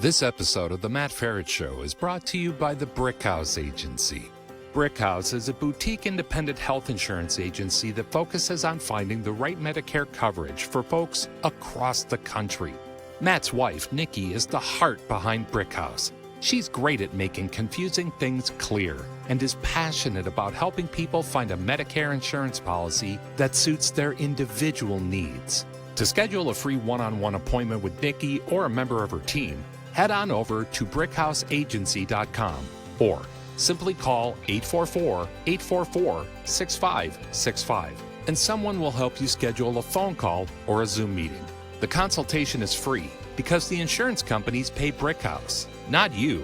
This episode of the Matt Feret Show is brought to you by the Brickhouse Agency. Brickhouse is a boutique independent health insurance agency that focuses on finding the right Medicare coverage for folks across the country. Matt's wife, Nikki, is the heart behind Brickhouse. She's great at making confusing things clear and is passionate about helping people find a Medicare insurance policy that suits their individual needs. To schedule a free one-on-one appointment with Nikki or a member of her team, head on over to brickhouseagency.com or simply call 844-844-6565 and someone will help you schedule a phone call or a Zoom meeting. The consultation is free because the insurance companies pay Brickhouse, not you.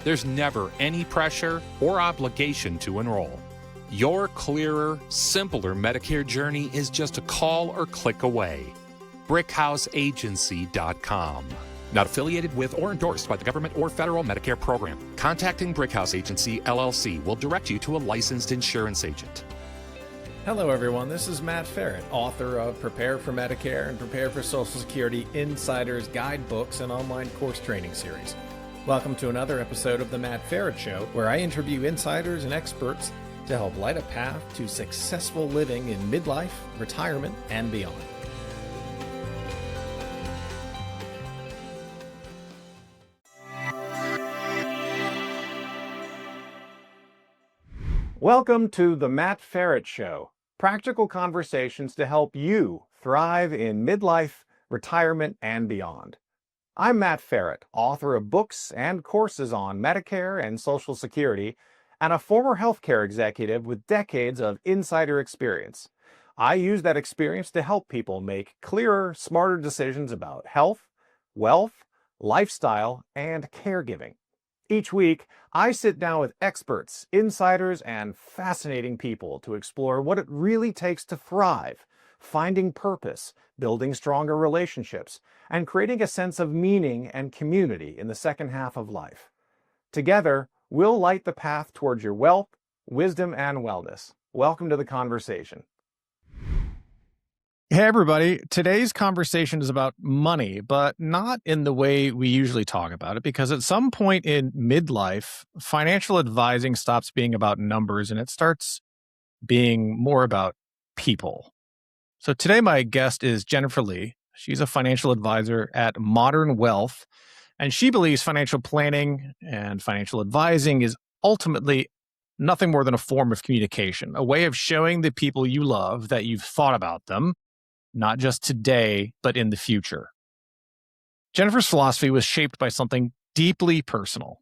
There's never any pressure or obligation to enroll. Your clearer, simpler Medicare journey is just a call or click away. brickhouseagency.com. Not affiliated with or endorsed by the government or federal Medicare program. Contacting Brickhouse Agency, LLC will direct you to a licensed insurance agent. Hello, everyone. This is Matt Feret, author of Prepare for Medicare and Prepare for Social Security Insiders Guidebooks and online course training series. Welcome to another episode of The Matt Feret Show, where I interview insiders and experts to help light a path to successful living in midlife, retirement, and beyond. Welcome to The Matt Feret Show, practical conversations to help you thrive in midlife, retirement, and beyond. I'm Matt Feret, author of books and courses on Medicare and Social Security, and a former healthcare executive with decades of insider experience. I use that experience to help people make clearer, smarter decisions about health, wealth, lifestyle, and caregiving. Each week, I sit down with experts, insiders, and fascinating people to explore what it really takes to thrive, finding purpose, building stronger relationships, and creating a sense of meaning and community in the second half of life. Together, we'll light the path towards your wealth, wisdom, and wellness. Welcome to the conversation. Hey, everybody. Today's conversation is about money, but not in the way we usually talk about it, because at some point in midlife, financial advising stops being about numbers and it starts being more about people. So today, my guest is Jennifer Lee. She's a financial advisor at Modern Wealth, and she believes financial planning and financial advising is ultimately nothing more than a form of communication, a way of showing the people you love that you've thought about them, not just today, but in the future. Jennifer's philosophy was shaped by something deeply personal.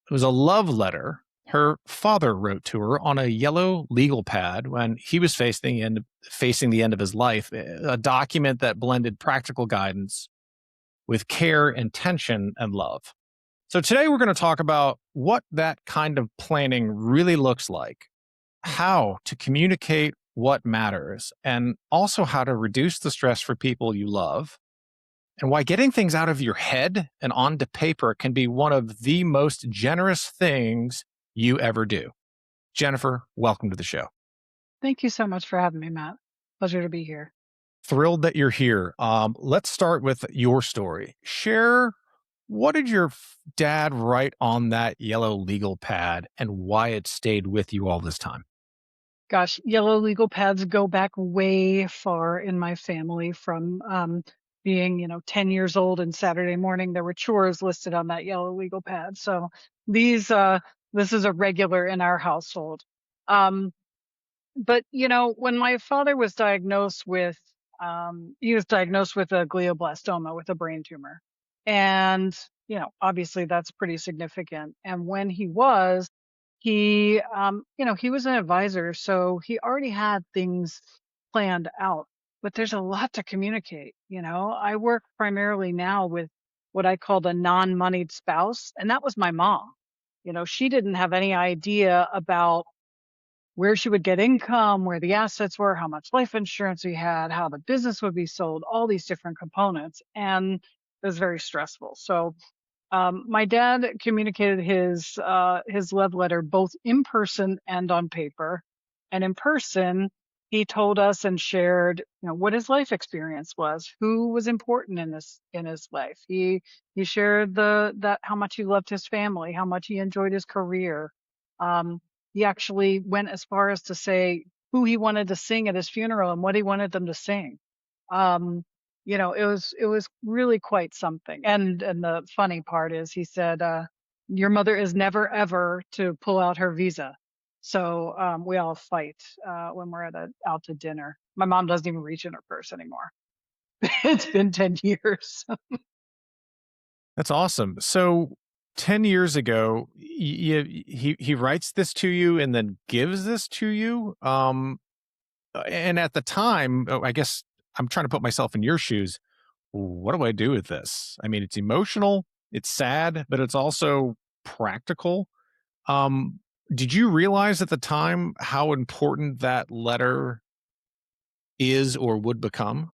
It was a love letter her father wrote to her on a yellow legal pad when he was facing the end of his life, a document that blended practical guidance with care, intention, and love. So today we're going to talk about what that kind of planning really looks like, how to communicate what matters, and also how to reduce the stress for people you love, and why getting things out of your head and onto paper can be one of the most generous things you ever do. Jennifer, welcome to the show. Thank you so much for having me, Matt. Pleasure to be here. Thrilled that you're here. Let's start with your story. Share, what did your dad write on that yellow legal pad and why it stayed with you all this time? Gosh, yellow legal pads go back way far in my family from being, 10 years old, and Saturday morning there were chores listed on that yellow legal pad. So this is a regular in our household. But, when my father was diagnosed with, a glioblastoma, with a brain tumor. And, obviously that's pretty significant. And when he was, he was an advisor, so he already had things planned out, but there's a lot to communicate. I work primarily now with what I call the non-moneyed spouse, and that was my mom. She didn't have any idea about where she would get income, where the assets were, how much life insurance we had, how the business would be sold, all these different components. And it was very stressful. So my dad communicated his love letter both in person and on paper. And in person, he told us and shared, what his life experience was, who was important in his life. He shared that how much he loved his family, how much he enjoyed his career. Um, he actually went as far as to say who he wanted to sing at his funeral and what he wanted them to sing. Um, it was really quite something. And the funny part is he said, your mother is never ever to pull out her visa. So we all fight when we're out to dinner. My mom doesn't even reach in her purse anymore. It's been 10 years. That's awesome. So 10 years ago, he writes this to you and then gives this to you. And at the time, I guess I'm trying to put myself in your shoes. What do I do with this? I mean, it's emotional, it's sad, but it's also practical. Um, did you realize at the time how important that letter is or would become?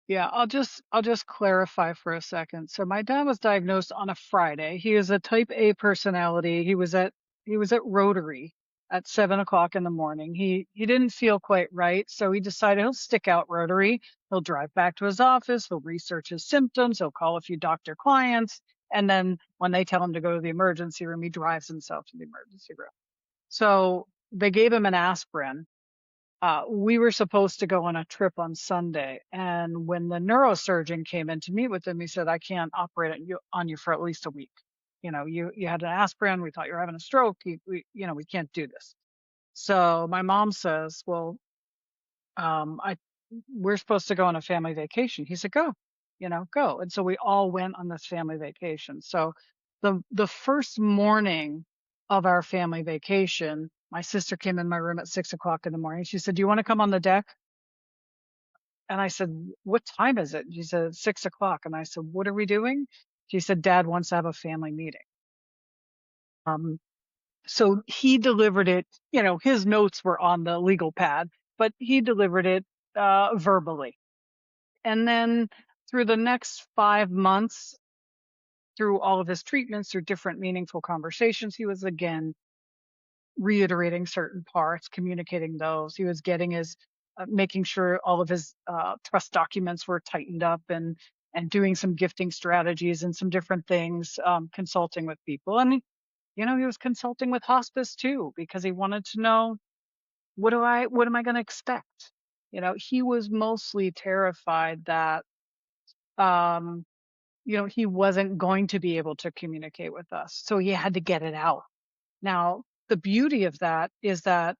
Yeah, I'll just clarify for a second. So my dad was diagnosed on a Friday. He is a type A personality. He was at Rotary at 7 o'clock in the morning. He didn't feel quite right, so he decided he'll stick out Rotary. He'll drive back to his office. He'll research his symptoms. He'll call a few doctor clients, and then when they tell him to go to the emergency room, he drives himself to the emergency room. So they gave him an aspirin. We were supposed to go on a trip on Sunday, and when the neurosurgeon came in to meet with him, he said, "I can't operate on you for at least a week. You had an aspirin. We thought you were having a stroke. We can't do this." So my mom says, "Well, I we're supposed to go on a family vacation." He said, "Go, go." And so we all went on this family vacation. So the first morning of our family vacation, my sister came in my room at 6 o'clock in the morning. She said, "Do you want to come on the deck?" And I said, "What time is it?" She said, 6 o'clock. And I said, "What are we doing?" She said, "Dad wants to have a family meeting." Um, so he delivered it, his notes were on the legal pad, but he delivered it verbally. And then through the next 5 months, through all of his treatments, through different meaningful conversations, he was again reiterating certain parts, communicating those. He was getting making sure all of his trust documents were tightened up, and doing some gifting strategies and some different things, consulting with people. And he was consulting with hospice too, because he wanted to know, what am I going to expect? He was mostly terrified that um, he wasn't going to be able to communicate with us. So he had to get it out. Now, the beauty of that is that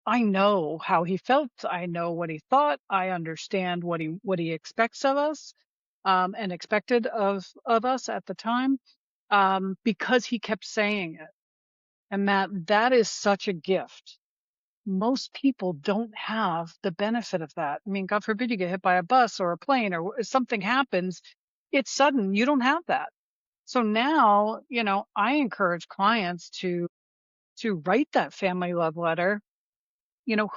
I know how he felt. I know what he thought. I understand what he expects of us, and expected of us at the time, because he kept saying it. And that is such a gift. Most people don't have the benefit of that. I mean, God forbid you get hit by a bus or a plane, or something happens. It's sudden. You don't have that. So now, I encourage clients to write that family love letter.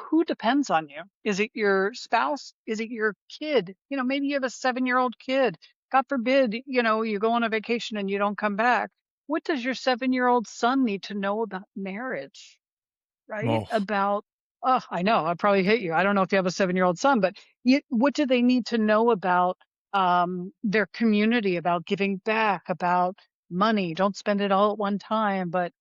Who depends on you? Is it your spouse? Is it your kid? Maybe you have a 7-year-old kid. God forbid, you go on a vacation and you don't come back. What does your 7-year-old son need to know about marriage? Right? Oh, Oh, I know, I probably hit you. I don't know if you have a 7-year-old son, but what do they need to know about their community, about giving back, about money? Don't spend it all at one time, but,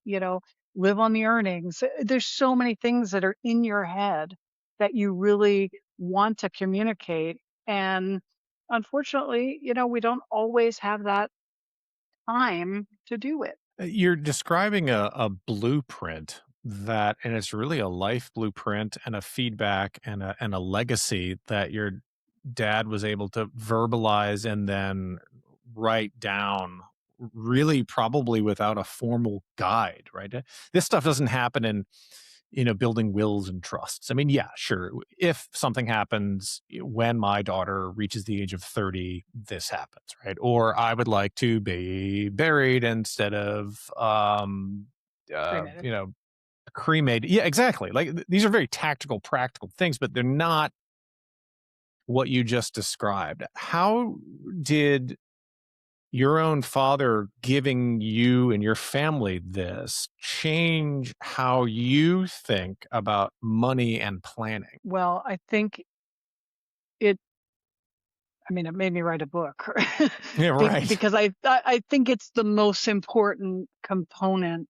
live on the earnings. There's so many things that are in your head that you really want to communicate. And unfortunately, we don't always have that time to do it. you're describing a blueprint and it's really a life blueprint and a feedback and a legacy that your dad was able to verbalize and then write down, really probably without a formal guide, right? This stuff doesn't happen in building wills and trusts. I mean, yeah, sure, if something happens when my daughter reaches the age of 30, this happens, right? Or I would like to be buried instead of Cremated. cremated. Yeah, exactly. Like these are very tactical, practical things, but they're not what you just described. How did your own father giving you and your family this change how you think about money and planning? Well, I think it I mean, it made me write a book Yeah, right. because I think it's the most important component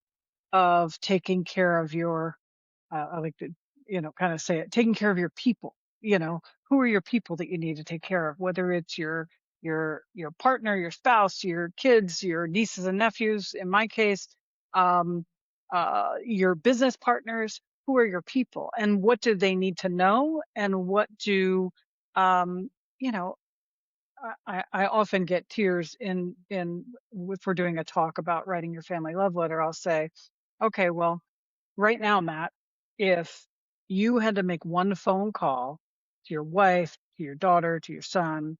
of taking care of your I like to, kind of say it, taking care of your people. Who are your people that you need to take care of? Whether it's your partner, your spouse, your kids, your nieces and nephews. In my case, um, your business partners. Who are your people, and what do they need to know, and what do um, you know? I often get tears in if we're doing a talk about writing your family love letter. I'll say, okay, well, right now, Matt, if you had to make one phone call to your wife, to your daughter, to your son,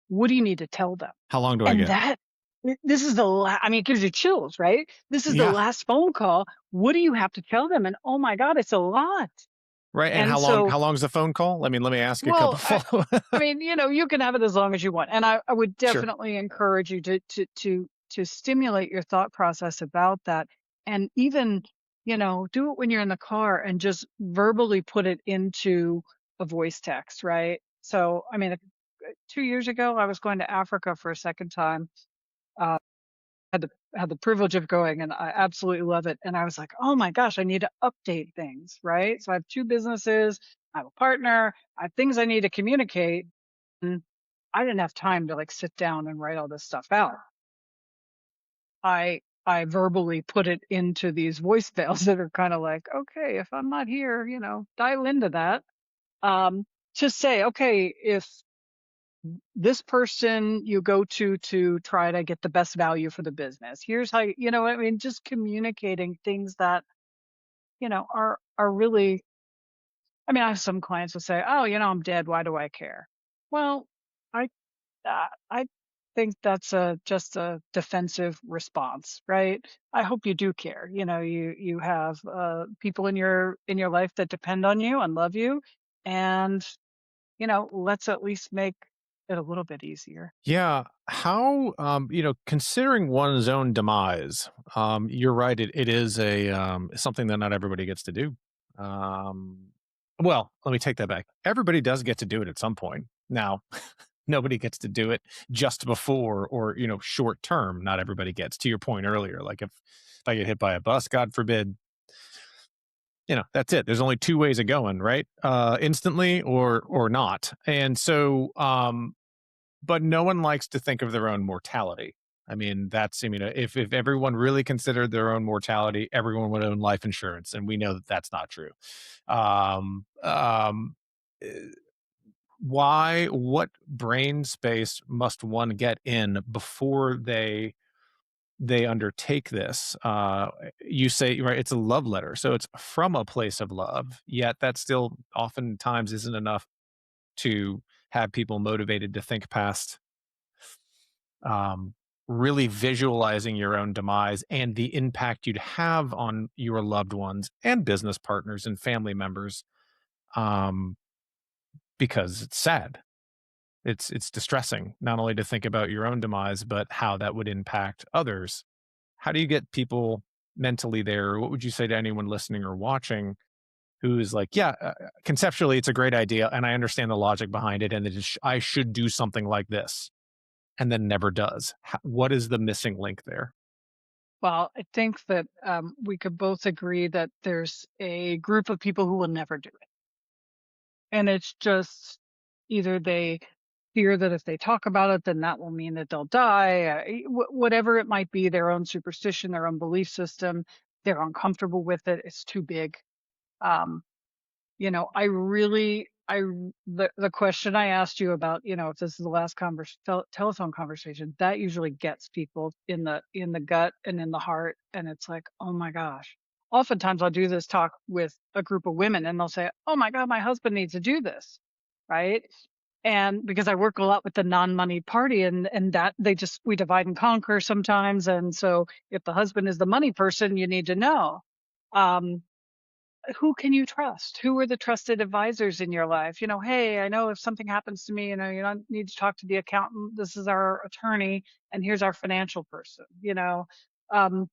what do you need to tell them? How long do I And get? this is the I mean, it gives you chills, right? This is the Yeah. last phone call. What do you have to tell them? And oh my God, it's a lot. Right. And And how so, long's the phone call? Let me ask you a couple well, follow. I mean, you can have it as long as you want. And I would Sure. definitely encourage you to stimulate your thought process about that. And even, do it when you're in the car and just verbally put it into a voice text, right? So, I mean, 2 years ago, I was going to Africa for a second time. Uh, had the privilege of going, and I absolutely love it. And I was like, oh my gosh, I need to update things, right? So I have two businesses, I have a partner, I have things I need to communicate. And I didn't have time to like sit down and write all this stuff out. I verbally put it into these voicemails that are kind of like, okay, if I'm not here, dial into that. Um, to say, okay, if this person you go to try to get the best value for the business, here's how what I mean, just communicating things that are really. I mean, I have some clients who say, oh, I'm dead, why do I care? Well, I I think that's just a defensive response, right? I hope you do care. You have people in your life that depend on you and love you, and let's at least make it a little bit easier. Yeah. How, considering one's own demise, you're right. It is something that not everybody gets to do. Um, well, let me take that back. Everybody does get to do it at some point. Now, nobody gets to do it just before or, short term. Not everybody gets, to your point earlier. Like if I get hit by a bus, God forbid, that's it. There's only two ways of going, right? Instantly or not. And so, but no one likes to think of their own mortality. I mean, if everyone really considered their own mortality, everyone would own life insurance, and we know that that's not true. Um, um, eh, what brain space must one get in before they undertake this? You say, right, it's a love letter, so it's from a place of love. Yet that still oftentimes isn't enough to have people motivated to think past um, really visualizing your own demise and the impact you'd have on your loved ones and business partners and family members, um, because it's sad. It's distressing not only to think about your own demise, but how that would impact others. How do you get people mentally there? What would you say to anyone listening or watching who's like, yeah, conceptually it's a great idea, and I understand the logic behind it, and I should do something like this, and then never does. What is the missing link there? Well, I think that we could both agree that there's a group of people who will never do it. And it's just either they fear that if they talk about it, then that will mean that they'll die, whatever it might be, their own superstition, their own belief system, they're uncomfortable with it, it's too big. Um, I really, the question I asked you about, if this is the last telephone conversation, that usually gets people in the gut and in the heart, and it's like, oh my gosh. Oftentimes, I'll do this talk with a group of women, and they'll say, "Oh my God, my husband needs to do this," right? And because I work a lot with the non-money party, and that we divide and conquer sometimes, and so if the husband is the money person, you need to know. Um, who can you trust? Who are the trusted advisors in your life? Hey, I know if something happens to me, you don't need to talk to the accountant. This is our attorney, and here's our financial person. Um,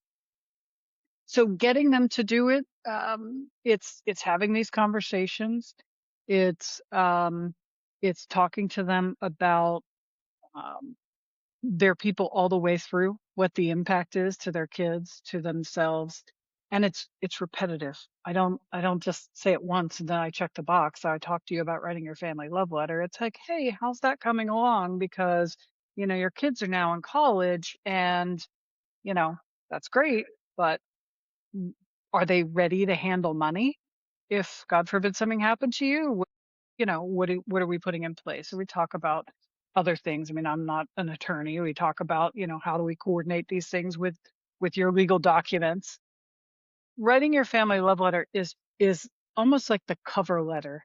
so getting them to do it, it's having these conversations. It's it's talking to them about um, their people all the way through, what the impact is to their kids, to themselves. And it's repetitive. I don't just say it once and then I check the box. I talk to you about writing your family love letter. It's like, hey, how's that coming along? Because your kids are now in college, and you know that's great, but are they ready to handle money if God forbid something happened to you? What are we putting in place? So we talk about other things. I mean, I'm not an attorney. We talk about, how do we coordinate these things with your legal documents. Writing your family love letter is almost like the cover letter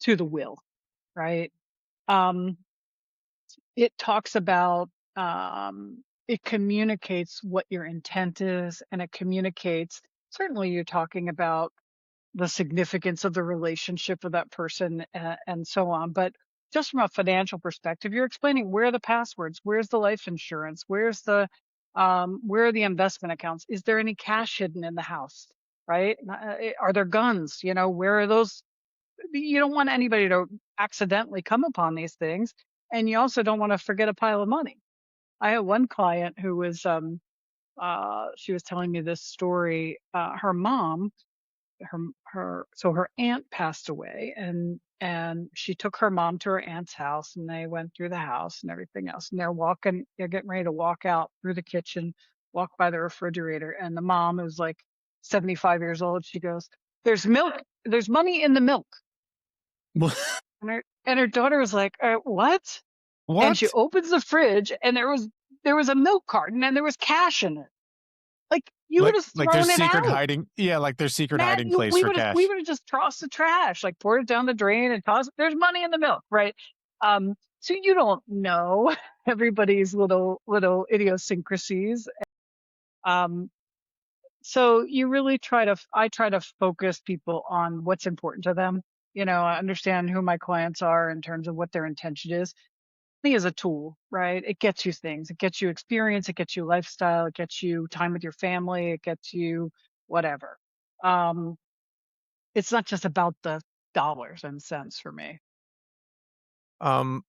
to the will, right? Um, it talks about it communicates what your intent is, and it communicates, certainly you're talking about the significance of the relationship with that person, and so on. But just from a financial perspective, you're explaining where are the passwords, where's the life insurance, where are the investment accounts? Is there any cash hidden in the house? Right? Are there guns? Where are those? You don't want anybody to accidentally come upon these things. And you also don't want to forget a pile of money. I had one client who was, she was telling me this story. Her mom, her aunt passed away, and she took her mom to her aunt's house, and they went through the house and everything else, and they're getting ready to walk out through the kitchen, walk by the refrigerator, and the mom, who's like 75 years old, she goes, there's money in the milk. And her daughter was like, what? And she What? opens the fridge, and there was a milk carton, and there was cash in it. Like, you would Like have like there's thrown it secret out. hiding. Yeah, like there's secret Matt, hiding place we for would have we cash. would have just tossed the trash, like poured it down the drain and tossed it. There's money in the milk, right? So you don't know everybody's little idiosyncrasies. Um, so you really I try to focus people on what's important to them. I understand who my clients are in terms of what their intention is. Money is a tool, right? It gets you things. It gets you experience. It gets you lifestyle. It gets you time with your family. It gets you whatever. Um, it's not just about the dollars and cents for me.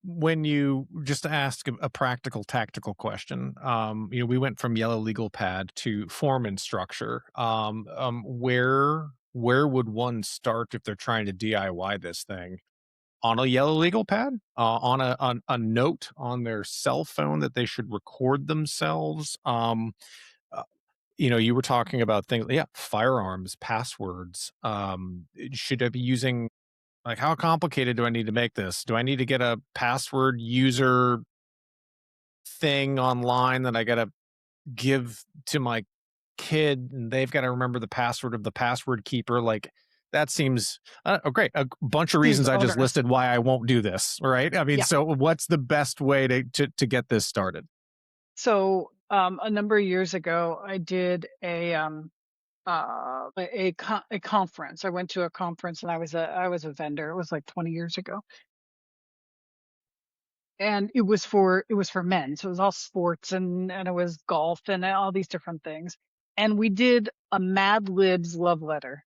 When you just ask a practical, tactical question, we went from yellow legal pad to form and structure. Where would one start if they're trying to DIY this thing? On a yellow legal pad, on a note on their cell phone that they should record themselves. Uh, you were talking about things, yeah, firearms, passwords. Should I be using, like, how complicated do I need to make this? Do I need to get a password user thing online that I got to give to my kid, and they've got to remember the password of the password keeper? Like, that seems great. A bunch of Seems reasons I just onerous. listed why I won't do this. Right? I mean, Yeah. so what's the best way to get this started? So a number of years ago, I did a conference. I went to a conference, and I was a vendor. It was like 20 years ago, and it was for men. So it was all sports, and it was golf and all these different things. And we did a Mad Libs love letter.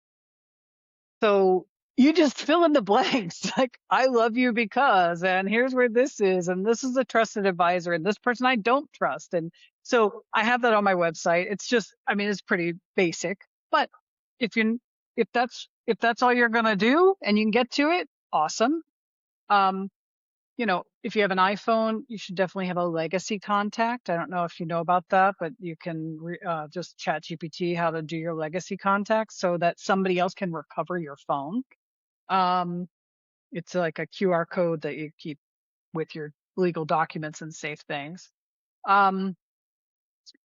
So you just fill in the blanks. Like, I love you because, and here's where this is, and this is a trusted advisor, and this person I don't trust. And so I have that on my website. It's just, I mean, it's pretty basic, but if you if that's all you're gonna do and you can get to it, awesome. Um, if you have an iPhone, you should definitely have a legacy contact. I don't know if you know about that, but you can just chat GPT how to do your legacy contacts so that somebody else can recover your phone. Um, it's like a QR code that you keep with your legal documents and safe things. Um,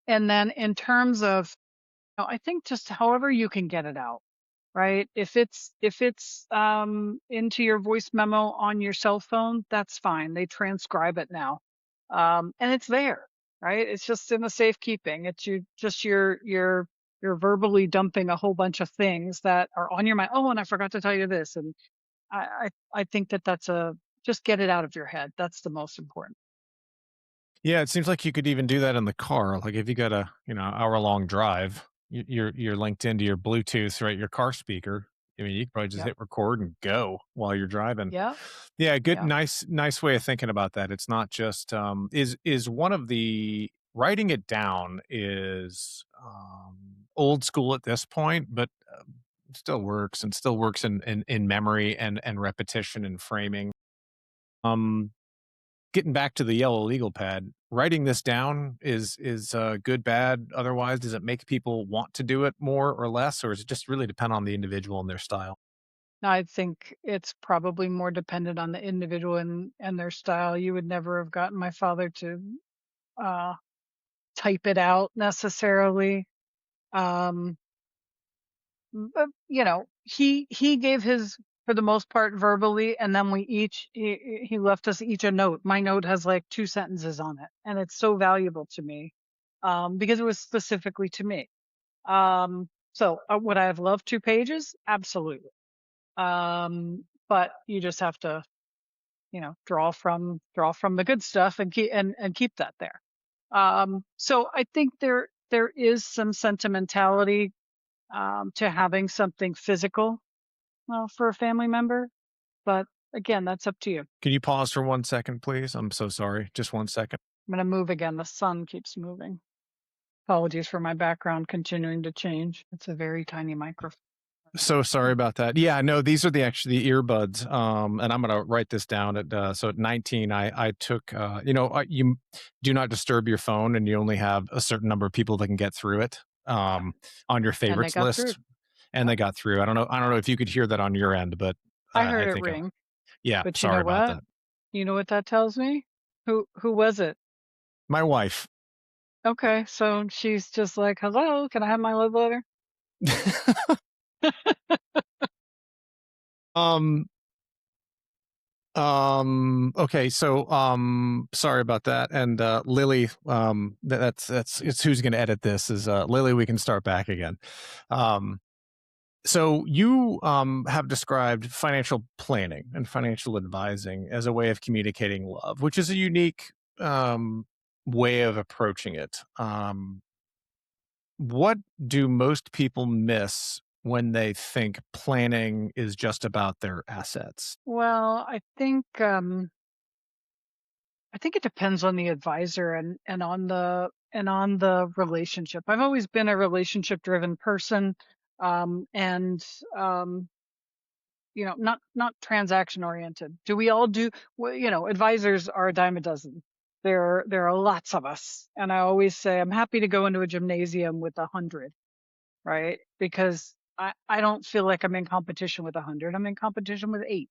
and then in terms of, I think just however you can get it out, right? If it's into your voice memo on your cell phone, that's fine. They transcribe it now. And it's there, right? It's just in the safekeeping. It's just your you're verbally dumping a whole bunch of things that are on your mind. Oh, and I forgot to tell you this. And I think that that's just get it out of your head. That's the most important. Yeah, it seems like you could even do that in the car. Like if you got a, hour-long drive, you're linked into your Bluetooth, right? Your car speaker. I mean, you could probably just Yep. hit record and go while you're driving. Yep. Yeah, good, Yep. nice way of thinking about that. It's not just is one of the writing it down is old school at this point, but still works and still works in memory and repetition and framing. Um, Getting back to the yellow legal pad, writing this down is good, bad. Otherwise, does it make people want to do it more or less, or does it just really depend on the individual and their style? I think it's probably more dependent on the individual and their style. You would never have gotten my father to uh, type it out necessarily. Um, but he gave his for the most part verbally, and then he left us each a note. My note has like 2 sentences on it, and it's so valuable to me because it was specifically to me. So would I have loved 2 pages? Absolutely. But you just have to draw from the good stuff and keep that there. So I think there is some sentimentality to having something physical for a family member, but again, that's up to you. Can you pause for 1 second, please? I'm so sorry. Just 1 second. I'm gonna move again. The sun keeps moving. Apologies for my background continuing to change. It's a very tiny microphone. So sorry about that. Yeah, no, these are the earbuds. And I'm gonna write this down at 19, I took you do not disturb your phone, and you only have a certain number of people that can get through it on your And they favorites got through. list. And Yep. they got through. I don't know if you could hear that on your end, but I I heard it think ring, yeah, but you sorry know about what? that. You know what that tells me? Who was it? My wife. Okay, so she's just like, "Hello, can I have my love letter?" um okay, so sorry about that. And Lily, that's it's who's going to edit this is Lily. We can start back again. um so you have described financial planning and financial advising as a way of communicating love, which is a unique way of approaching it. What do most people miss when they think planning is just about their assets? Well, I think it depends on the advisor and on the relationship. I've always been a relationship driven person, and not transaction oriented. Do we all do? Well, advisors are a dime a dozen. There are lots of us, and I always say I'm happy to go into a gymnasium with 100, right? Because I don't feel like I'm in competition with 100. I'm in competition with 8.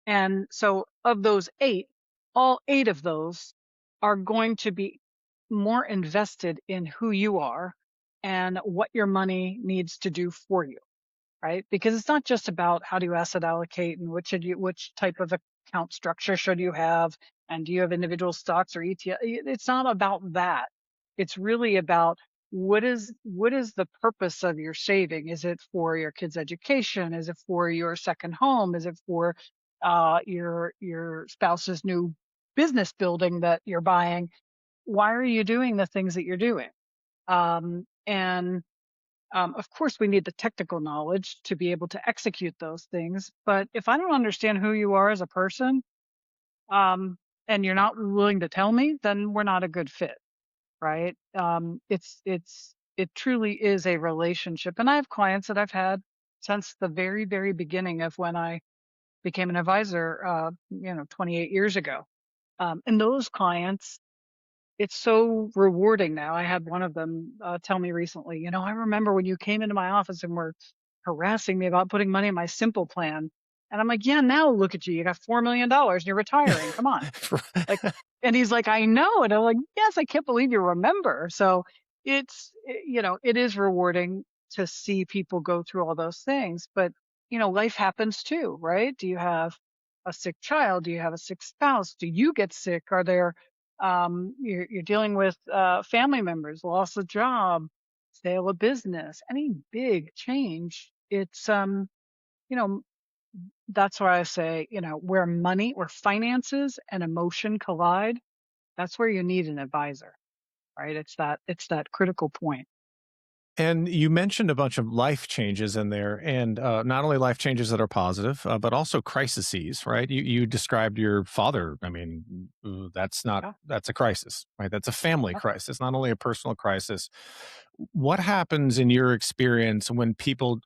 And so of those 8, all 8 of those are going to be more invested in who you are and what your money needs to do for you, right? Because it's not just about how do you asset allocate and which type of account structure should you have, and do you have individual stocks or ETF. It's not about that. It's really about what is the purpose of your saving? Is it for your kids' education? Is it for your second home? Is it for your spouse's new business building that you're buying? Why are you doing the things that you're doing? And Of course, we need the technical knowledge to be able to execute those things. But if I don't understand who you are as a person, and you're not willing to tell me, then we're not a good fit, right? It truly is a relationship, and I have clients that I've had since the very, very beginning of when I became an advisor, 28 years ago. And those clients, it's so rewarding now. I had one of them tell me recently, I remember when you came into my office and were harassing me about putting money in my simple plan. And I'm like, yeah, now look at you. You got $4 million and you're retiring. Come on. Like, and he's like, I know. And I'm like, yes, I can't believe you remember. So it is rewarding to see people go through all those things. But, life happens too, right? Do you have a sick child? Do you have a sick spouse? Do you get sick? You're dealing with family members, loss of job, sale of business, any big change, it's you know, that's why I say, where finances and emotion collide, that's where you need an advisor, right? It's that critical point. And you mentioned a bunch of life changes in there, and not only life changes that are positive, but also crises, right? You described your father. I mean, Yeah. that's a crisis, right? That's a family Yep. crisis, not only a personal crisis. What happens in your experience when people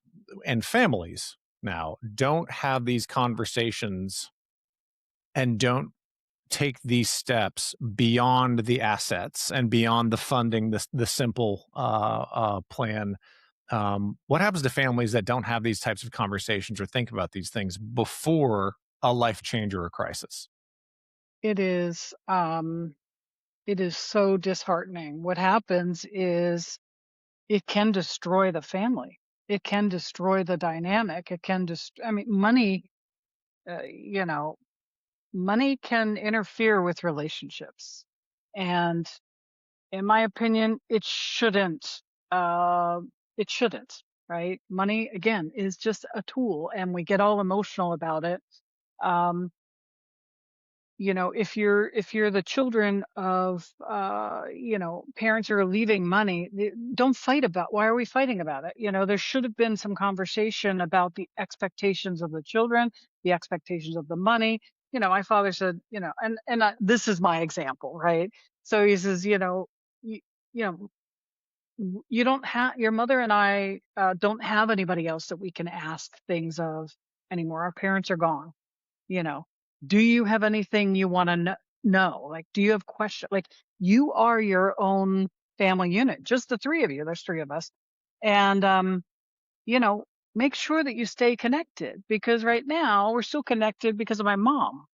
and families now don't have these conversations and don't take these steps beyond the assets and beyond the funding, the simple plan? What happens to families that don't have these types of conversations or think about these things before a life change or a crisis? It is it is so disheartening. What happens is it can destroy the family. It can destroy the dynamic. It can I mean, money, uh, you know, money can interfere with relationships. And in my opinion, uh it shouldn't, right? Money again is just a tool and we get all emotional about it. Um if you're the children of parents who are leaving money, don't fight about, why are we fighting about it? There should have been some conversation about the expectations of the children, the expectations of the money. My father said, this is my example, right? So he says, you, you know you don't have, your mother and I don't have anybody else that we can ask things of anymore. Our parents are gone. you know do you have anything you want to know? Like, do you have questions? Like, you are your own family unit, just the three of you. There's three of us. And you know make sure that you stay connected, because right now we're still connected because of my mom,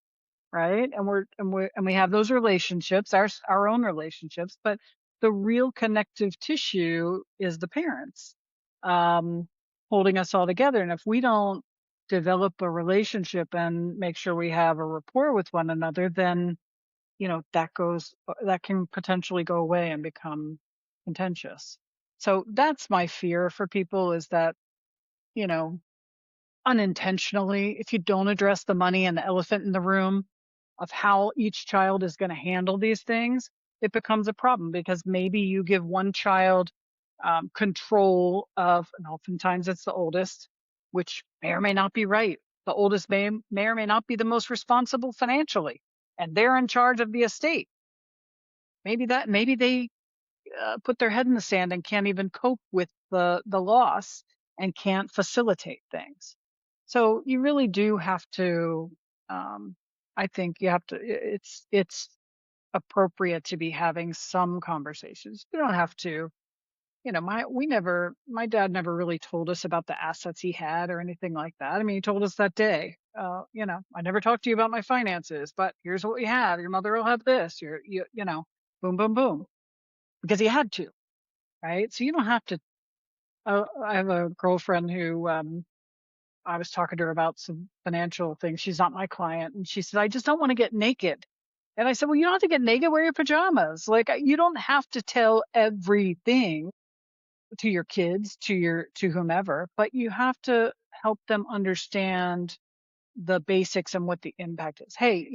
right? And we have those relationships, our own relationships, but the real connective tissue is the parents, um, holding us all together. And if we don't develop a relationship and make sure we have a rapport with one another, then that can potentially go away and become contentious. So that's my fear for people, is that you know unintentionally, if you don't address the money and the elephant in the room of how each child is going to handle these things, it becomes a problem, because maybe you give one child control of, and oftentimes it's the oldest, which may or may not be right. The oldest may or may not be the most responsible financially, and they're in charge of the estate. Maybe they put their head in the sand and can't even cope with the loss and can't facilitate things. So you really do have to. Um, I think you have to. It's appropriate to be having some conversations. You don't have to. My dad never really told us about the assets he had or anything like that. I mean, he told us that day. I never talked to you about my finances, but here's what we have. Your mother will have this. Boom, boom, boom, because he had to, right? So you don't have to. I have a girlfriend who I was talking to her about some financial things. She's not my client, and she said, "I just don't want to get naked." And I said, "Well, you don't have to get naked. Wear your pajamas. Like, you don't have to tell everything to your kids, to whomever, but you have to help them understand the basics and what the impact is. Hey,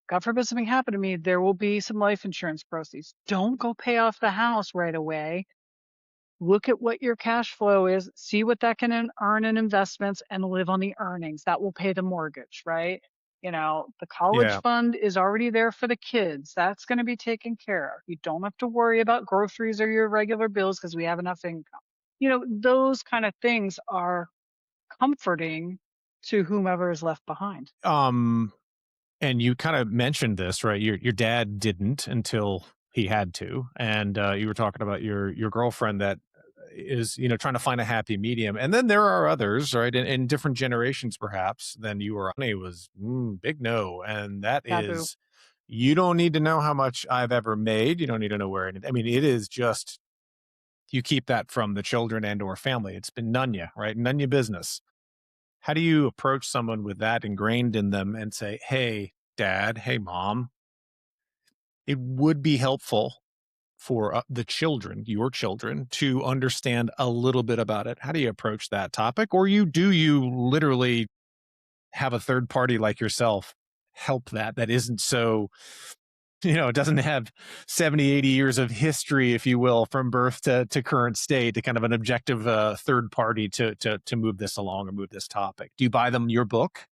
God forbid something happened to me, there will be some life insurance proceeds. Don't go pay off the house right away. Look at what your cash flow is, see what that can earn in investments, and live on the earnings. That will pay the mortgage, right? The college Yeah. fund is already there for the kids. That's going to be taken care of. You don't have to worry about groceries or your regular bills because we have enough income. Those kind of things are comforting to whomever is left behind. Um, and you kind of mentioned this, right? Your dad didn't until he had to, and you were talking about your girlfriend that is trying to find a happy medium, and then there are others, right, in different generations perhaps than you were. It was big no, and that Taboo. is, you don't need to know how much I've ever made. You don't need to know where. I mean, it is just, you keep that from the children and or family. It's been none ya, right? None ya business. How do you approach someone with that ingrained in them and say, hey, dad, hey, mom, it would be helpful for the children, your children, to understand a little bit about it? How do you approach that topic? Or do you literally have a third party like yourself help that isn't so, it doesn't have 70, 80 years of history, if you will, from birth to current state, to kind of an objective third party to move this along or move this topic? Do you buy them your book?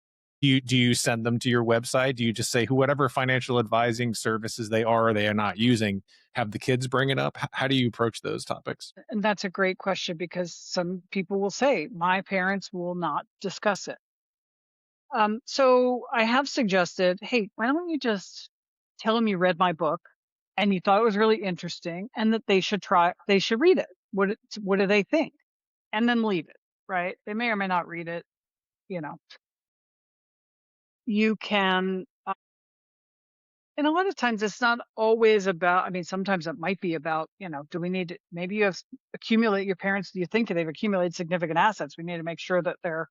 Do you send them to your website? Do you just say whatever financial advising services they are not using, have the kids bring it up? How do you approach those topics? And that's a great question, because some people will say, my parents will not discuss it. So I have suggested, hey, why don't you just tell them you read my book and you thought it was really interesting, and that they should read it. What do they think? And then leave it, right? They may or may not read it. You know, you can, and a lot of times it's not always about, I mean, sometimes it might be about, do we need to, maybe you have your parents, do you think they've accumulated significant assets? We need to make sure that their,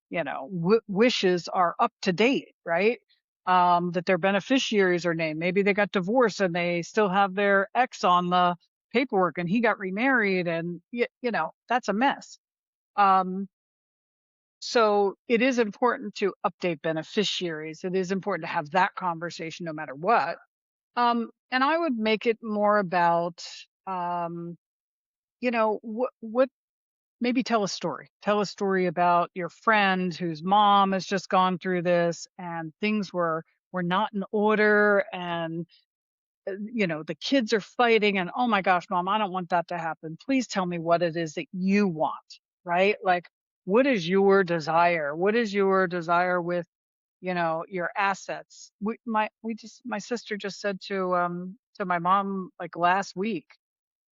wishes are up to date, right? That their beneficiaries are named. Maybe they got divorced and they still have their ex on the paperwork and he got remarried, and that's a mess. So it is important to update beneficiaries. It is important to have that conversation no matter what. And I would make it more about, what maybe tell a story. Tell a story about your friend whose mom has just gone through this and things were not in order, and the kids are fighting, and oh my gosh, mom, I don't want that to happen. Please tell me what it is that you want, right? Like, what is your desire? What is your desire with, your assets? My sister just said to my mom, like, last week.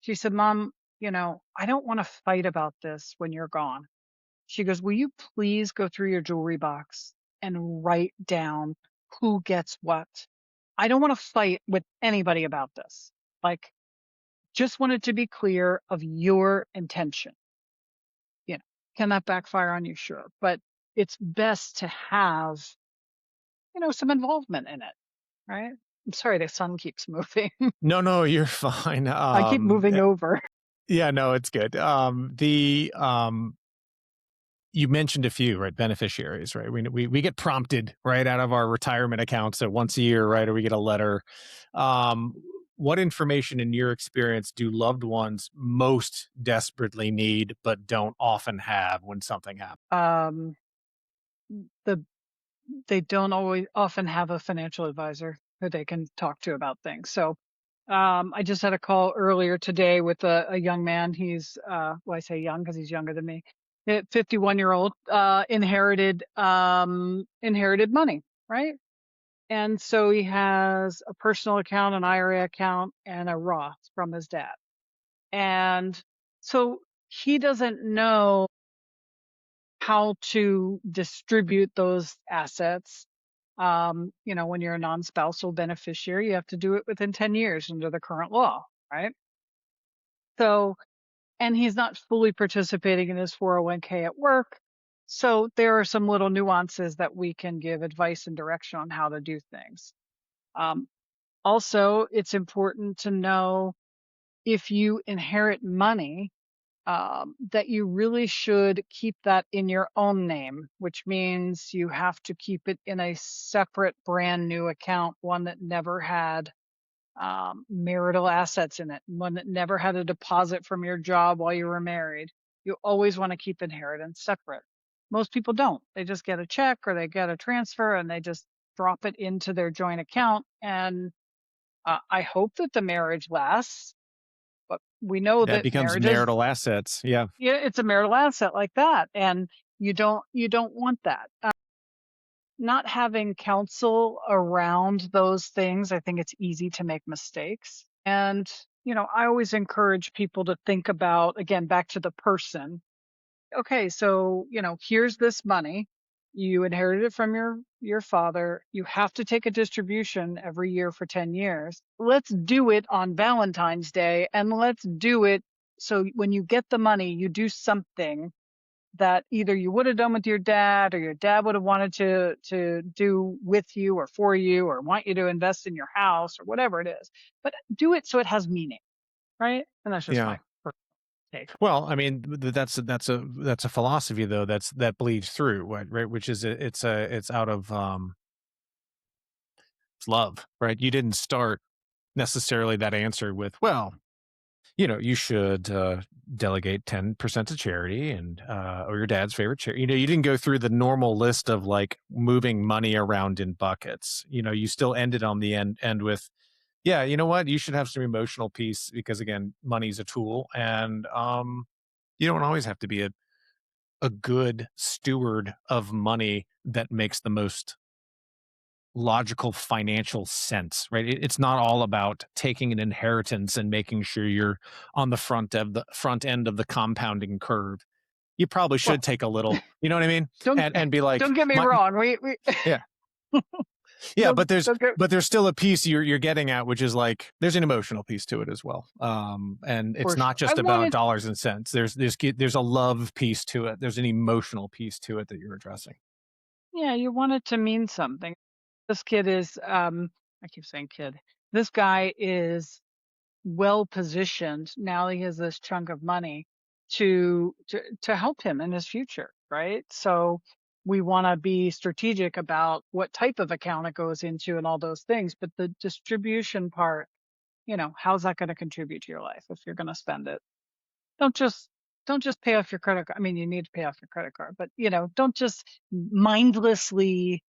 She said, Mom, I don't want to fight about this when you're gone. She goes, will you please go through your jewelry box and write down who gets what? I don't want to fight with anybody about this. Like, just wanted to be clear of your intention. Can that backfire on you? Sure. But it's best to have, some involvement in it, right? I'm sorry, the sun keeps moving. No, you're fine. I keep moving over. Yeah, no, it's good. You mentioned a few, right? Beneficiaries, right? We get prompted right out of our retirement accounts once a year, right? Or we get a letter. What information, in your experience, do loved ones most desperately need but don't often have when something happens? They don't always often have a financial advisor who they can talk to about things. So I just had a call earlier today with a young man. He's well, I say young because he's younger than me. 51-year-old inherited money, right? And so he has a personal account, an IRA account, and a Roth from his dad. And so he doesn't know how to distribute those assets. When you're a non-spousal beneficiary, you have to do it within 10 years under the current law, right? So, and he's not fully participating in his 401k at work. So there are some little nuances that we can give advice and direction on how to do things. Also, it's important to know, if you inherit money, that you really should keep that in your own name, which means you have to keep it in a separate brand new account, one that never had marital assets in it, one that never had a deposit from your job while you were married. You always want to keep inheritance separate. Most people don't. They just get a check or they get a transfer and they just drop it into their joint account. And I hope that the marriage lasts, but we know That that becomes marriages, marital assets. Yeah. it's a marital asset like that, and you don't want that. Not having counsel around those things, I think it's easy to make mistakes. And I always encourage people to think about, again, back to the person. Okay, so here's this money. You inherited it from your father. You have to take a distribution every year for 10 years. Let's do it on Valentine's Day, and let's do it so when you get the money, you do something that either you would have done with your dad, or your dad would have wanted to do with you or for you, or want you to invest in your house or whatever it is. But do it so it has meaning. right? And that's just Yeah. my personal take. Well, I mean, that's a philosophy though that bleeds through, right? Which is it's out of it's love, right? You didn't start necessarily that answer with, well, you should delegate 10% to charity and or your dad's favorite charity. You didn't go through the normal list of like moving money around in buckets. You still ended on the end with, yeah, you know what? You should have some emotional peace because again, money's a tool, and you don't always have to be a good steward of money that makes the most logical financial sense, right? It's not all about taking an inheritance and making sure you're on the front end of the compounding curve. You probably Well, should take a little, you know what I mean? don't And be like, don't get me my, wrong. We yeah, yeah, don't but there's don't get, of but there's still a piece you're getting at, which is like there's an emotional piece to it as well. And it's for not sure. I just about wanted, dollars and cents. There's a love piece to it. There's an emotional piece to it that you're addressing. yeah, you want it to mean something. This kid is, I keep saying kid. This guy is well positioned now. He has this chunk of money to help him in his future, right? So we want to be strategic about what type of account it goes into and all those things. But the distribution part, how's that going to contribute to your life if you're going to spend it? Don't just don't just pay off your credit card. I mean, you need to pay off your credit card, but don't just mindlessly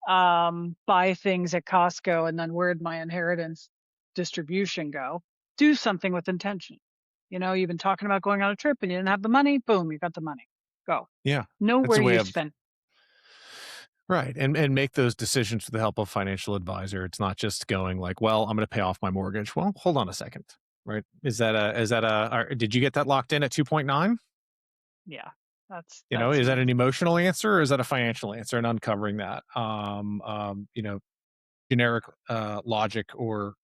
buy things at Costco and then where'd my inheritance distribution go? Do something with intention. You've been talking about going on a trip and you didn't have the money. Boom, you got the money. Go. Yeah, Know that's where a way you of spent. right, and make those decisions with the help of financial advisor. It's not just going like, well, I'm going to pay off my mortgage. Well, hold on a second, right? Did you get that locked in at 2.9? Yeah, that's Is that huge. an emotional answer or is that a financial answer? And uncovering that, generic logic or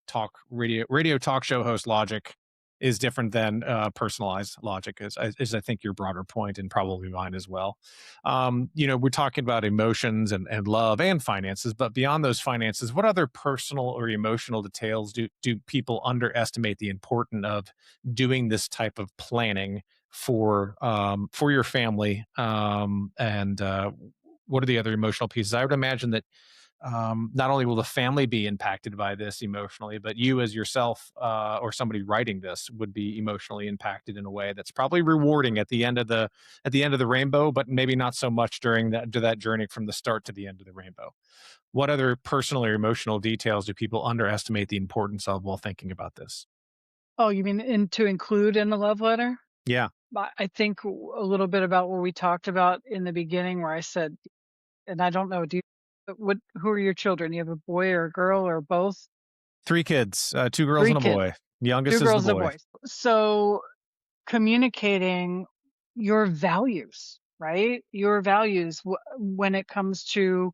radio talk show host logic is different than personalized logic is I think your broader point and probably mine as well. We're talking about emotions and love and finances, but beyond those finances, what other personal or emotional details do people underestimate the importance of doing this type of planning for your family, and what are the other emotional pieces? I would imagine that not only will the family be impacted by this emotionally, but you as yourself or somebody writing this would be emotionally impacted in a way that's probably rewarding at the end of the rainbow, but maybe not so much during that journey from the start to the end of the rainbow. What other personal or emotional details do people underestimate the importance of while thinking about this? Oh, you mean to include in the love letter? Yeah, I think a little bit about what we talked about in the beginning, where I said, and I don't know, who are your children? You have a boy or a girl or both? 3 kids, 2 girls Three and a kids, boy. Youngest two is the girls and a boy. boy. So communicating your values, right? Your values when it comes to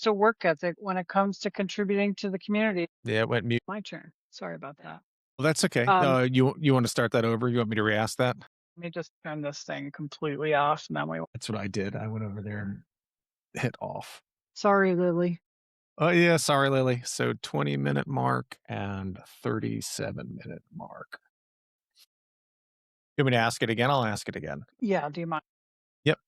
work ethic, when it comes to contributing to the community. Yeah, it went mute. My turn. Sorry about that. Well, that's okay. Um, You want to start that over? You want me to re-ask that? Let me just turn this thing completely off, and then we. That's what I did. I went over there and hit off. Sorry, Lily. Oh yeah, sorry, Lily. So 20-minute mark and 37-minute mark. You want me to ask it again? I'll ask it again. Yeah. Do you mind? Yep.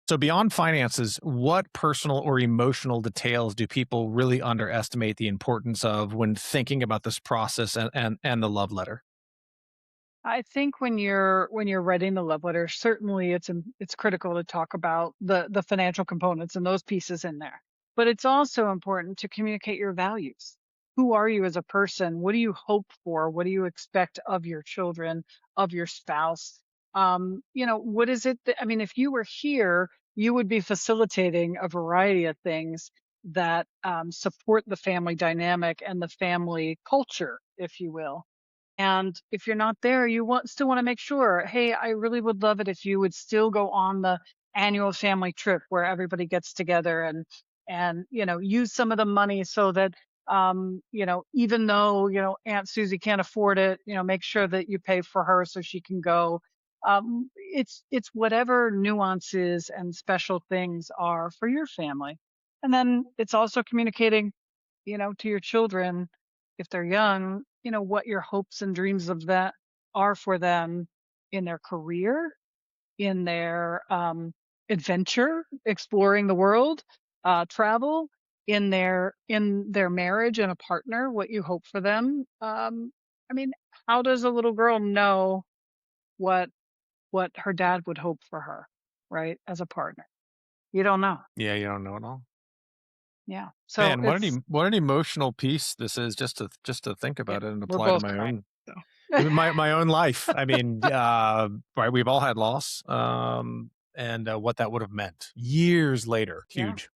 So beyond finances, what personal or emotional details do people really underestimate the importance of when thinking about this process and the love letter? I think when you're writing the love letter, certainly it's critical to talk about the financial components and those pieces in there. But it's also important to communicate your values. Who are you as a person? What do you hope for? What do you expect of your children, of your spouse? What is it that, I mean, if you were here, you would be facilitating a variety of things that support the family dynamic and the family culture, if you will. And if you're not there, still want to make sure, hey, I really would love it if you would still go on the annual family trip where everybody gets together and use some of the money so that even though Aunt Susie can't afford it, make sure that you pay for her so she can go. It's whatever nuances and special things are for your family. And then it's also communicating, to your children if they're young, what your hopes and dreams of that are for them in their career, in their adventure, exploring the world, travel, in their marriage and a partner, what you hope for them. I mean, how does a little girl know what what her dad would hope for her, right? As a partner. You don't know. Yeah, you don't know it all. Yeah. So Man, it's what an emotional piece this is just to think yeah, about it and we're apply to both my crying. own So my own life. I mean, right, we've all had loss, and what that would have meant years later, yeah, huge.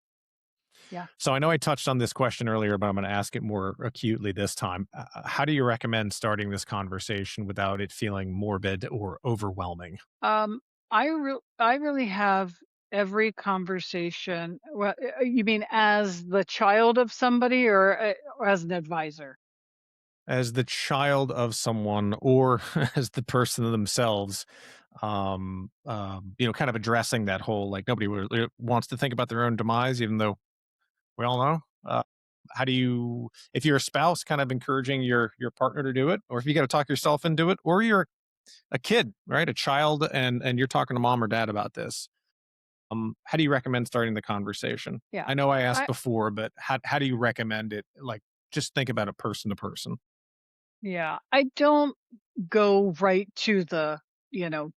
yeah. So I know I touched on this question earlier, but I'm going to ask it more acutely this time. How do you recommend starting this conversation without it feeling morbid or overwhelming? Um, I really have every conversation. Well, you mean as the child of somebody, or as an advisor? As the child of someone or as the person themselves, kind of addressing that whole, like, nobody really wants to think about their own demise, even though we all know. How do you, if you're a spouse, kind of encouraging your partner to do it, or if you got to talk yourself into it, or you're a kid, right, a child, and you're talking to mom or dad about this. How do you recommend starting the conversation? Yeah. I know I asked I before, but how do you recommend it? Like, just think about it person to person. yeah. I don't go right to the,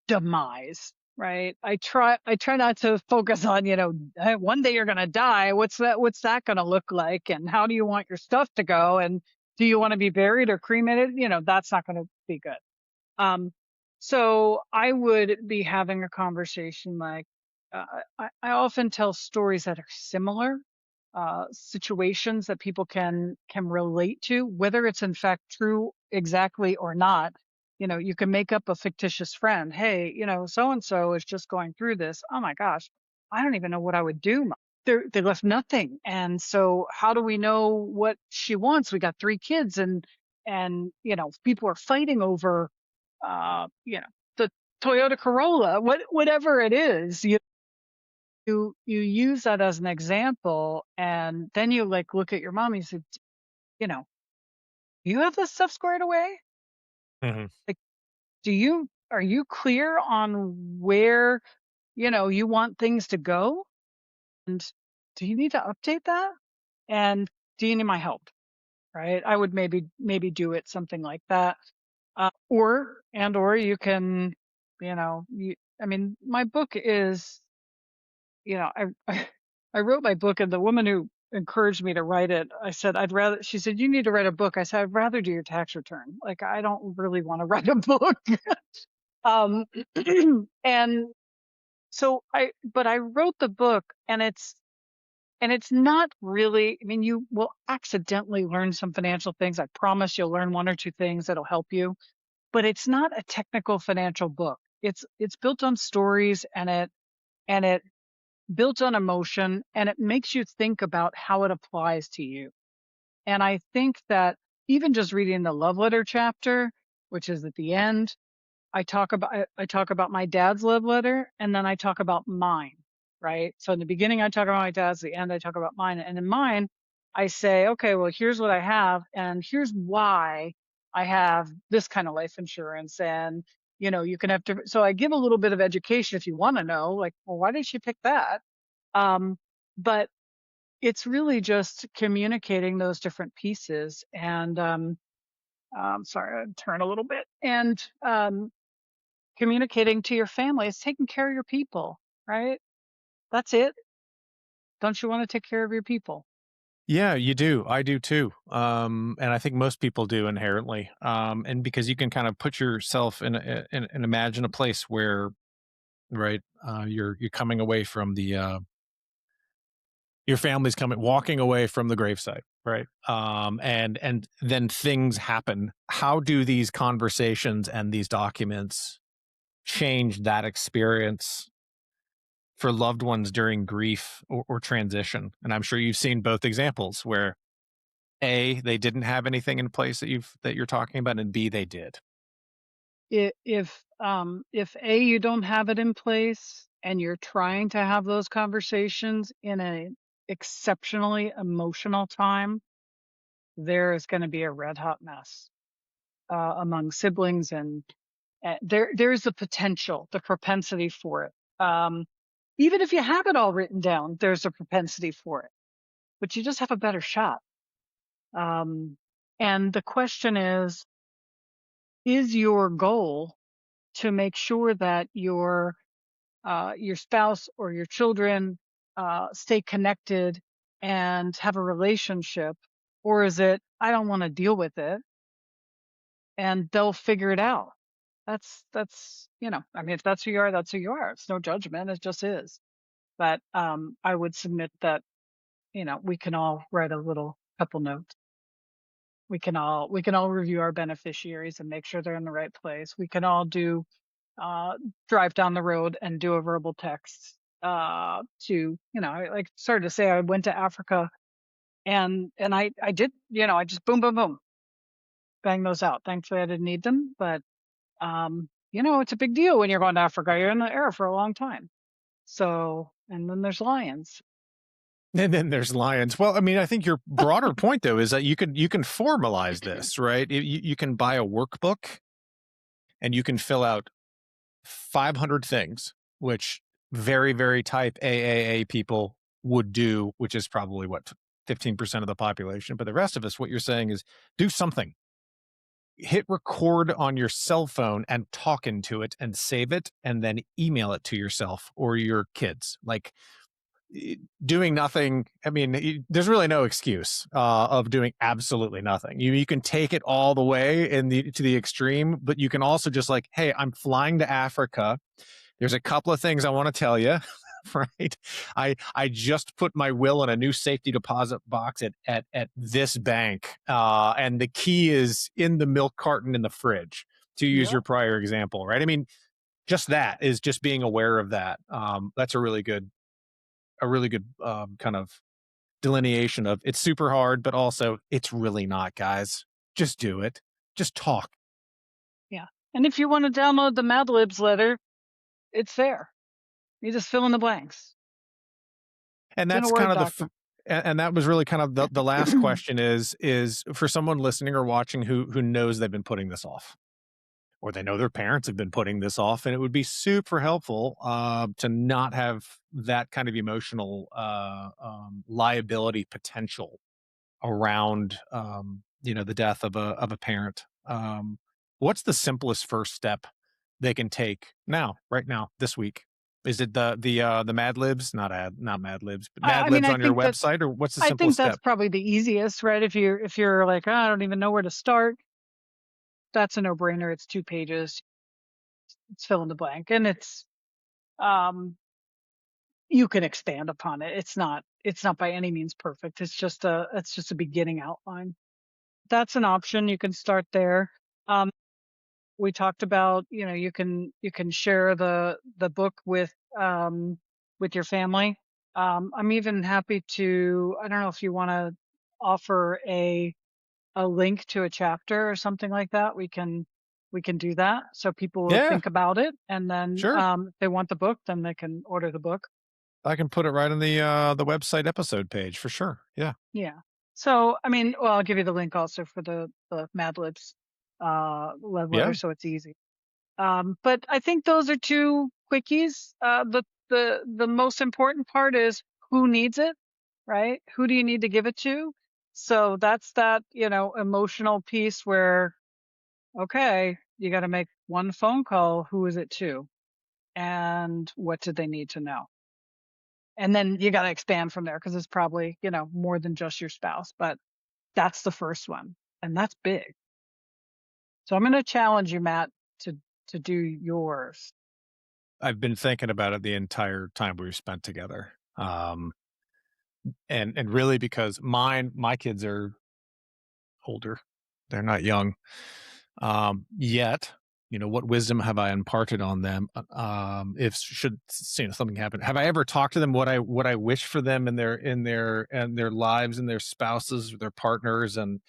demise, right? I try not to focus on, "Hey, one day you're going to die. What's that going to look like, and how do you want your stuff to go, and do you want to be buried or cremated?" That's not going to be good. Um, so I would be having a conversation like, I often tell stories that are similar, situations that people can relate to, whether it's in fact true exactly or not. You can make up a fictitious friend. Hey, so and so is just going through this. Oh my gosh, I don't even know what I would do. They left nothing, and so how do we know what she wants? We got 3 kids, and people are fighting over the Toyota Corolla, whatever it is. You use that as an example, and then you like look at your mom and you say, you know, you have this stuff squared away? Mhm. Like, are you clear on where, you want things to go? And do you need to update that? And do you need my help? Right? I would maybe do it something like that. Or you can, I mean, my book is, I wrote my book, and the woman who encouraged me to write it, I said, she said, "You need to write a book." I said, "I'd rather do your tax return. Like, I don't really want to write a book." um, and but I wrote the book, and it's not really, I mean, you will accidentally learn some financial things. I promise you'll learn 1 or 2 things that'll help you, but it's not a technical financial book. It's built on stories, and it built on emotion, and it makes you think about how it applies to you. And I think that even just reading the love letter chapter, which is at the end, I talk about my dad's love letter, and then I talk about mine, right? So in the beginning I talk about my dad's, the end I talk about mine. And in mine, I say, okay, well, here's what I have, and here's why I have this kind of life insurance. And you can have to, so I give a little bit of education if you want to know, like, well, why did she pick that? Um, but it's really just communicating those different pieces. And sorry, I turn a little bit. And communicating to your family is taking care of your people, right? That's it. Don't you want to take care of your people? Yeah, you do. I do too. And I think most people do inherently. And because you can kind of put yourself and imagine a place where, right, you're coming away from the your family's coming walking away from the gravesite, right? And then things happen. How do these conversations and these documents change that experience for loved ones during grief or transition? And I'm sure you've seen both examples where A, they didn't have anything in place that you're talking about, and B, they did. If A, you don't have it in place, and you're trying to have those conversations in an exceptionally emotional time, there is going to be a red hot mess. among siblings, and there's the potential, the propensity for it. Even if you have it all written down, there's a propensity for it, but you just have a better shot. And the question is your goal to make sure that your spouse or your children stay connected and have a relationship, or is it, I don't want to deal with it, and they'll figure it out? That's I mean, if that's who you are, that's who you are. It's no judgment, it just is. But I would submit that we can all write a little couple notes. We can all review our beneficiaries and make sure they're in the right place. We can all do uh, drive down the road and do a verbal text to, I started to say I went to Africa, and I did, I just boom, boom, boom, bang those out. Thankfully I didn't need them, but it's a big deal when you're going to Africa. You're in the air for a long time. So, and then there's lions. And then there's lions. Well, I mean, I think your broader point though is that you can formalize this, right? You can buy a workbook and you can fill out 500 things, which very, very type AAA people would do, which is probably what, 15% of the population. But the rest of us, what you're saying is do something. Hit record on your cell phone and talk into it and save it and then email it to yourself or your kids. Like, doing nothing. I mean, there's really no excuse of doing absolutely nothing. You can take it all the way to the extreme, but you can also just like, hey, I'm flying to Africa. There's a couple of things I want to tell you. Right. I just put my will in a new safety deposit box at this bank. And the key is in the milk carton in the fridge, to use your prior example. Right. I mean, just that is just being aware of that. That's a really good kind of delineation of it's super hard, but also it's really not, guys. Just do it. Just talk. Yeah. And if you want to download the Mad Libs letter, it's there. You just fill in the blanks. And that's kind of and that was really kind of the last question is for someone listening or watching who knows they've been putting this off, or they know their parents have been putting this off, and it would be super helpful to not have that kind of emotional liability potential around the death of a parent. What's the simplest first step they can take right now, this week? Is it the Mad Libs, not Mad Libs, but Mad Libs on your website, or what's the simplest step? I think that's probably the easiest, right? If you're like, oh, I don't even know where to start, that's a no-brainer. It's 2 pages. It's fill in the blank, and it's you can expand upon it. It's not by any means perfect. It's just a beginning outline. That's an option. You can start there. We talked about, you can share the book with your family. I'm even happy to, I don't know if you want to offer a link to a chapter or something like that. We can do that, so people will think about it, and then if they want the book, then they can order the book. I can put it right on the website episode page for sure. Yeah. So I mean, well, I'll give you the link also for the Mad Libs love letter, so it's easy. But I think those are 2 quickies. The most important part is who needs it, right? Who do you need to give it to? So that's that, emotional piece where, okay, you got to make one phone call. Who is it to? And what do they need to know? And then you got to expand from there, because it's probably, more than just your spouse, but that's the first one. And that's big. So I'm going to challenge you, Matt, to do yours. I've been thinking about it the entire time we've spent together. And really, because my kids are older, they're not young. Yet, what wisdom have I imparted on them? If should something happen, have I ever talked to them what I wish for them in their lives and their spouses, their partners, and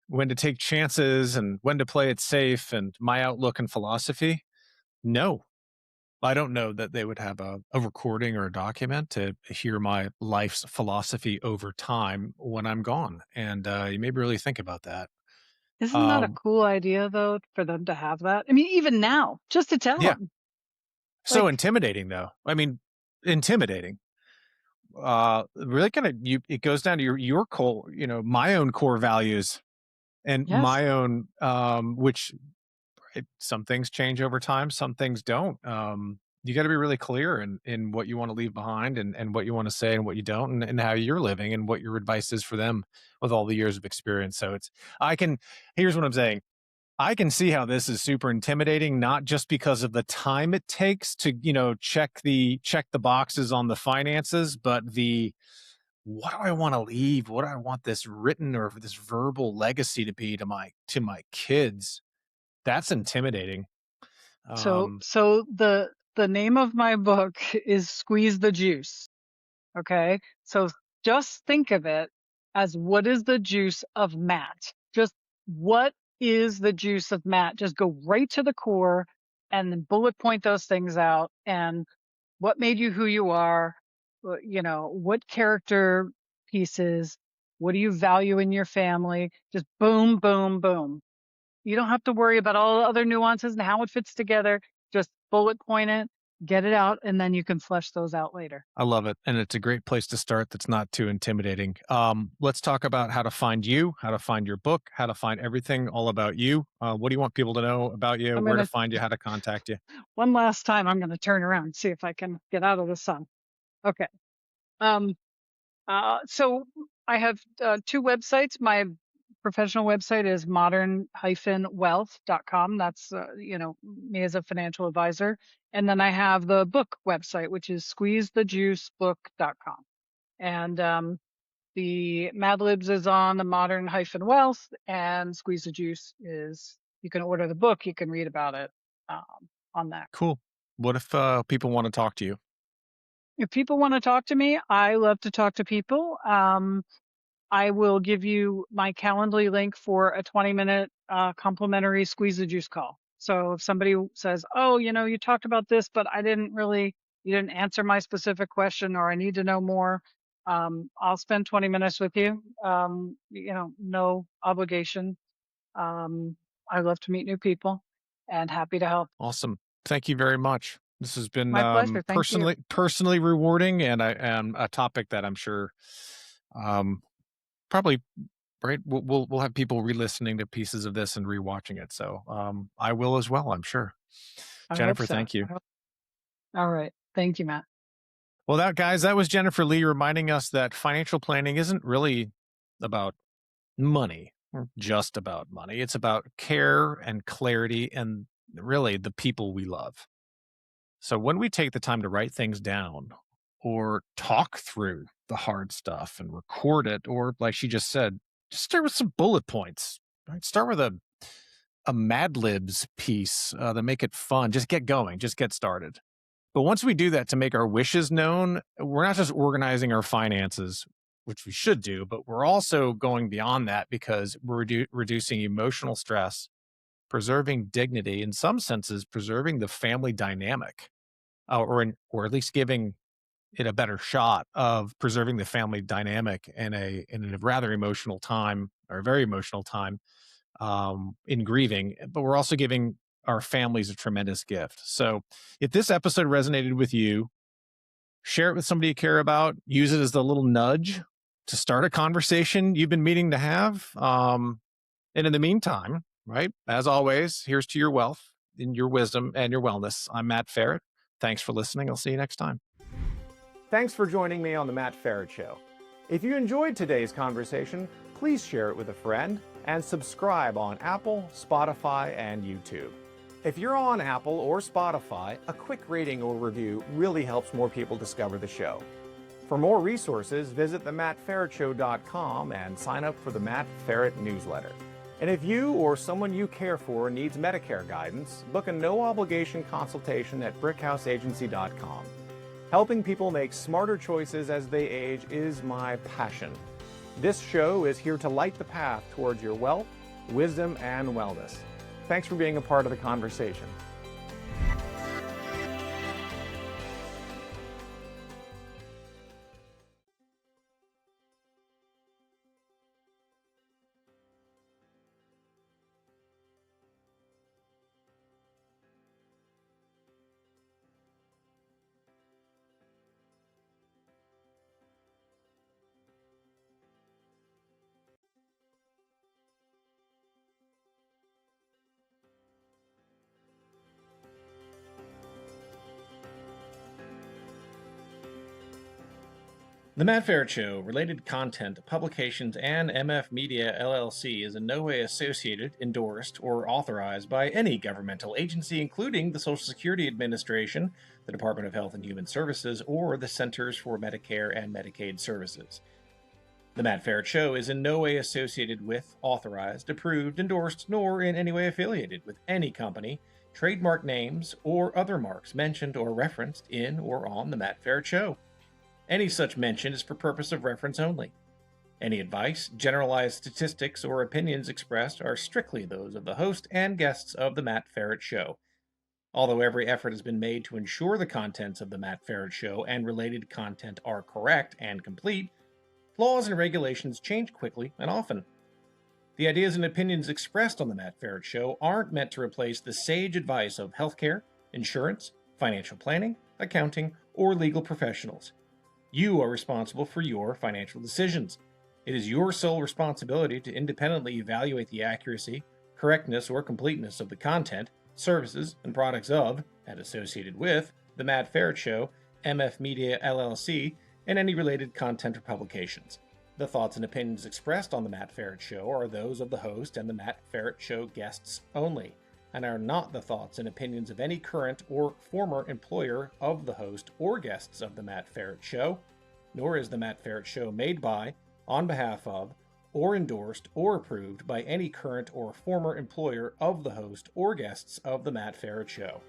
when to take chances and when to play it safe, and my outlook and philosophy? No, I don't know that they would have a recording or a document to hear my life's philosophy over time when I'm gone. And you maybe really think about that. Isn't that a Um, cool idea though for them to have that? I mean, even now, just to tell yeah. them, So like, intimidating though. I mean, intimidating. Really kind of it goes down to your core, my own core values and yes. my own, which some things change over time, some things don't. You got to be really clear in what you want to leave behind and what you want to say and what you don't, and how you're living and what your advice is for them with all the years of experience. So I can, here's what I'm saying. I can see how this is super intimidating, not just because of the time it takes to, check the boxes on the finances, but what do I want to leave? What do I want this written or this verbal legacy to be to my kids? That's intimidating. So, Um, the name of my book is Squeeze the Juice. Okay. So just think of it as what is the juice of Matt? Just what is the juice of Matt? Just go right to the core and then bullet point those things out. And what made you who you are? What character pieces? What do you value in your family? Just boom, boom, boom. You don't have to worry about all the other nuances and how it fits together. Just bullet point it, get it out, and then you can flesh those out later. I love it, and it's a great place to start that's not too intimidating. Let's talk about how to find you, how to find your book, how to find everything all about you. What do you want people to know about you, I'm where going to to find you, how to contact you? one last time, I'm going to turn around and see if I can get out of the sun. Okay. Um, so I have two websites. My professional website is modern-wealth.com. That's, me as a financial advisor. And then I have the book website, which is squeezethejuicebook.com. And the Mad Libs is on the modern-wealth, and Squeeze the Juice is, you can order the book, you can read about it on that. Cool. What if people want to talk to you? If people want to talk to me, I love to talk to people. I will give you my Calendly link for a 20-minute complimentary Squeeze the Juice call. So if somebody says, "Oh, you talked about this, but you didn't answer my specific question, or I need to know more," I'll spend 20 minutes with you. No obligation. I love to meet new people and happy to help. Awesome. Thank you very much. This has been My pleasure. Thank you. personally rewarding, and a topic that I'm sure um, probably right. We'll have people re-listening to pieces of this and rewatching it. So I will as well, I'm sure. I hope Jennifer, so. thank you. All right. Thank you, Matt. Well, that was Jennifer Lee reminding us that financial planning isn't really about money or just about money. It's about care and clarity and really the people we love. So when we take the time to write things down or talk through the hard stuff and record it, or like she just said, just start with some bullet points. Right? Start with a Mad Libs piece that make it fun. Just get going. Just get started. But once we do that to make our wishes known, we're not just organizing our finances, which we should do, but we're also going beyond that because we're reducing emotional stress, preserving dignity, in some senses, preserving the family dynamic, or at least giving it a better shot of preserving the family dynamic in a rather emotional time or a very emotional time in grieving. But we're also giving our families a tremendous gift. So if this episode resonated with you, share it with somebody you care about, use it as the little nudge to start a conversation you've been meaning to have. And in the meantime, right, as always, here's to your wealth, and your wisdom, and your wellness. I'm Matt Feret. Thanks for listening. I'll see you next time. Thanks for joining me on the Matt Feret Show. If you enjoyed today's conversation, please share it with a friend and subscribe on Apple, Spotify, and YouTube. If you're on Apple or Spotify, a quick rating or review really helps more people discover the show. For more resources, visit themattferretshow.com and sign up for the Matt Feret newsletter. And if you or someone you care for needs Medicare guidance, book a no-obligation consultation at brickhouseagency.com. Helping people make smarter choices as they age is my passion. This show is here to light the path towards your wealth, wisdom, and wellness. Thanks for being a part of the conversation. The Matt Feret Show, related content, publications, and MF Media LLC is in no way associated, endorsed, or authorized by any governmental agency, including the Social Security Administration, the Department of Health and Human Services, or the Centers for Medicare and Medicaid Services. The Matt Feret Show is in no way associated with, authorized, approved, endorsed, nor in any way affiliated with any company, trademark names, or other marks mentioned or referenced in or on The Matt Feret Show. Any such mention is for purpose of reference only. Any advice, generalized statistics, or opinions expressed are strictly those of the host and guests of The Matt Feret Show. Although every effort has been made to ensure the contents of The Matt Feret Show and related content are correct and complete, laws and regulations change quickly and often. The ideas and opinions expressed on The Matt Feret Show aren't meant to replace the sage advice of healthcare, insurance, financial planning, accounting, or legal professionals. You are responsible for your financial decisions. It is your sole responsibility to independently evaluate the accuracy, correctness, or completeness of the content, services, and products of, and associated with, The Matt Feret Show, MF Media LLC, and any related content or publications. The thoughts and opinions expressed on The Matt Feret Show are those of the host and The Matt Feret Show guests only, and are not the thoughts and opinions of any current or former employer of the host or guests of The Matt Feret Show, nor is The Matt Feret Show made by, on behalf of, or endorsed or approved by any current or former employer of the host or guests of The Matt Feret Show.